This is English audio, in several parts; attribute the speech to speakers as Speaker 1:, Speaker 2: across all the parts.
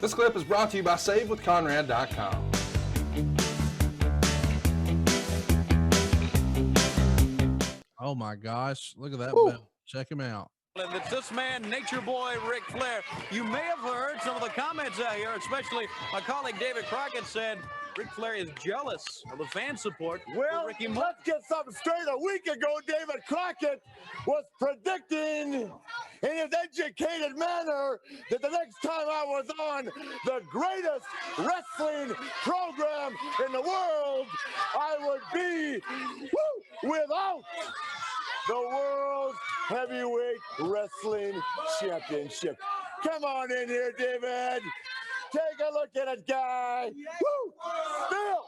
Speaker 1: This clip is brought to you by SaveWithConrad.com.
Speaker 2: Oh my gosh, look at that
Speaker 3: Woo.
Speaker 2: belt. Check him out.
Speaker 4: And it's this man, Nature Boy Ric Flair. You may have heard some of the comments out here, especially my colleague David Crockett said Ric Flair is jealous of the fan support.
Speaker 5: Well, let's get something straight. A week ago, David Crockett was predicting in his educated manner that the next time I was on the greatest wrestling program in the world, I would be without the World Heavyweight Wrestling Championship. Come on in here, David. Take a look at it, guy. Woo! Still,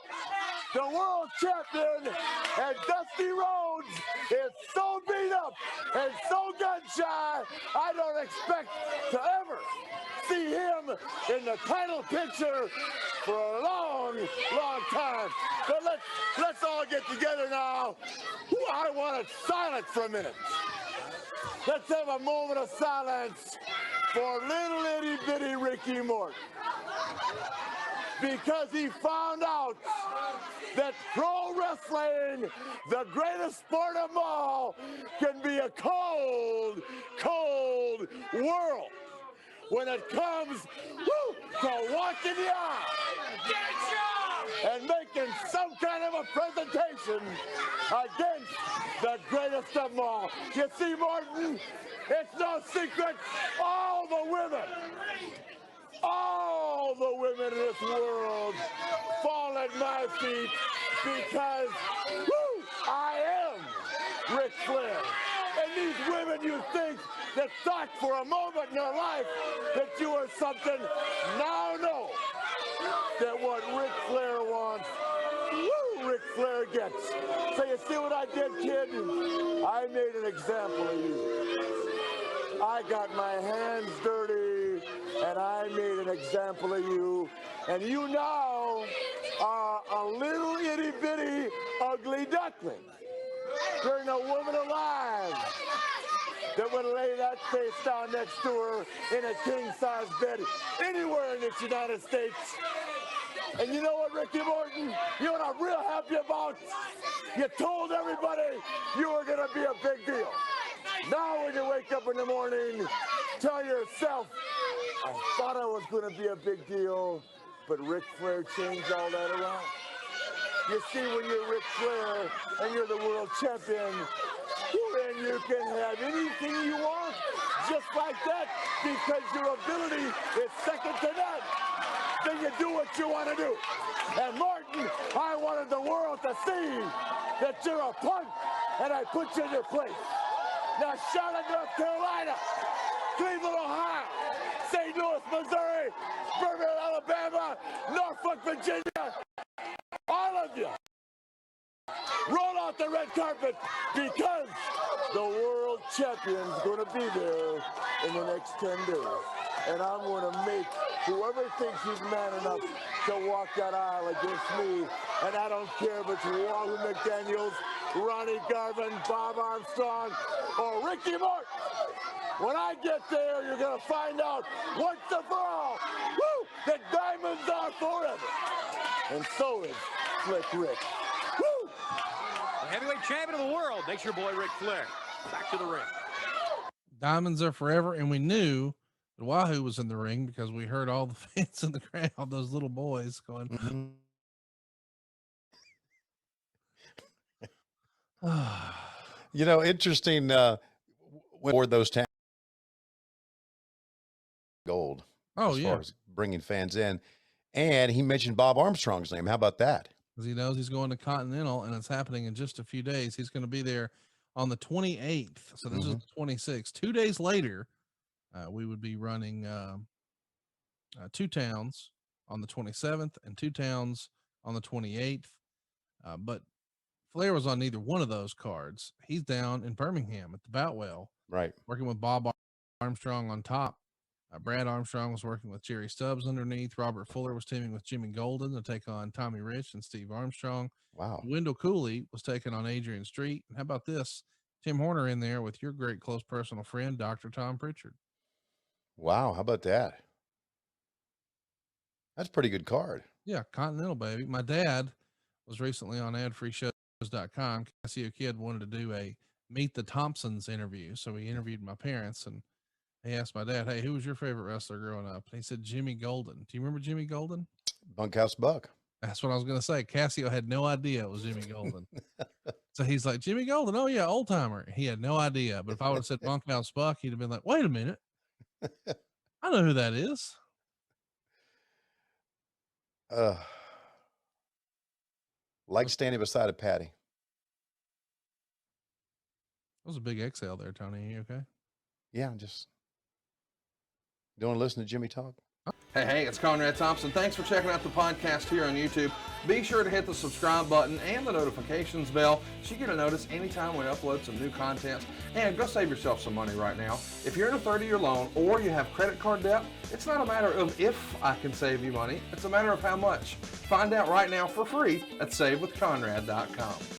Speaker 5: the world champion and Dusty Rhodes is so beat up and so gun shy, I don't expect to ever see him in the title picture for a long, long time. But let's all get together now. I want it silent for a minute. Let's have a moment of silence for little itty bitty Ricky Morton. Because he found out that pro wrestling, the greatest sport of all, can be a cold, cold world when it comes to walking the aisle and making some kind of a presentation against the greatest of all. You see, Morton, it's no secret, all the women in this world fall at my feet because I am Ric Flair. And these women, you think that thought for a moment in their life that you were something, now know that what Ric Flair wants, Ric Flair gets. So you see what I did, kid? I made an example of you. I got my hands dirty, and I made an example of you. And you now are a little itty-bitty ugly duckling. There ain't a woman alive that would lay that face down next to her in a king-size bed anywhere in this United States. And you know what, Ricky Morton? You know what I'm real happy about? You told everybody you were going to be a big deal. Now when you wake up in the morning, tell yourself, I thought I was going to be a big deal, but Ric Flair changed all that around. You see, when you're Ric Flair and you're the world champion, then you can have anything you want, just like that, because your ability is second to none. Then you do what you want to do. And Martin, I wanted the world to see that you're a punk, and I put you in your place. Now, Charlotte, North Carolina, Cleveland, Ohio, St. Louis, Missouri, Birmingham, Alabama, Norfolk, Virginia, all of you, roll out the red carpet because the world champion's going to be there in the next 10 days. And I'm going to make whoever thinks he's man enough to walk that aisle against me. And I don't care if it's Wahoo McDaniels, Ronnie Garvin, Bob Armstrong, or Ricky Morton. When I get there, you're going to find out once and for all, that diamonds are forever. And so is Slick Rick. Woo!
Speaker 4: The heavyweight champion of the world, Nature Boy Ric Flair. Back to the ring.
Speaker 2: Diamonds are forever. And we knew that Wahoo was in the ring because we heard all the fans in the crowd, those little boys going,
Speaker 3: You know, interesting, when those gold.
Speaker 2: Oh,
Speaker 3: as
Speaker 2: yeah.
Speaker 3: far as bringing fans in. And he mentioned Bob Armstrong's name. How about that?
Speaker 2: Because he knows he's going to Continental and it's happening in just a few days. He's going to be there on the 28th. So this is the 26th. 2 days later, we would be running two towns on the 27th and two towns on the 28th. But Flair was on neither one of those cards. He's down in Birmingham at the Boutwell,
Speaker 3: Right,
Speaker 2: working with Bob Armstrong on top. Brad Armstrong was working with Jerry Stubbs underneath. Robert Fuller was teaming with Jimmy Golden to take on Tommy Rich and Steve Armstrong.
Speaker 3: Wow.
Speaker 2: Wendell Cooley was taking on Adrian Street. And how about this? Tim Horner in there with your great close personal friend, Dr. Tom Pritchard.
Speaker 3: Wow. How about that? That's a pretty good card.
Speaker 2: Yeah, Continental, baby. My dad was recently on adfreeshows.com. Casio Kid wanted to do a Meet the Thompsons interview. So he interviewed my parents and he asked my dad, hey, who was your favorite wrestler growing up? And he said, Jimmy Golden. Do you remember Jimmy Golden?
Speaker 3: Bunkhouse Buck.
Speaker 2: That's what I was going to say. Casio had no idea it was Jimmy Golden. So he's like, Jimmy Golden. Oh, yeah, old timer. He had no idea. But if I would have said Bunkhouse Buck, he'd have been like, wait a minute. I know who that is.
Speaker 3: Like standing beside a Patty.
Speaker 2: That was a big exhale there, Tony. Are you okay?
Speaker 3: Yeah, just don't want to listen to Jimmy talk.
Speaker 1: Hey, it's Conrad Thompson. Thanks for checking out the podcast here on YouTube. Be sure to hit the subscribe button and the notifications bell so you get a notice anytime we upload some new content. And go save yourself some money right now. If you're in a 30-year loan or you have credit card debt, it's not a matter of if I can save you money. It's a matter of how much. Find out right now for free at SaveWithConrad.com.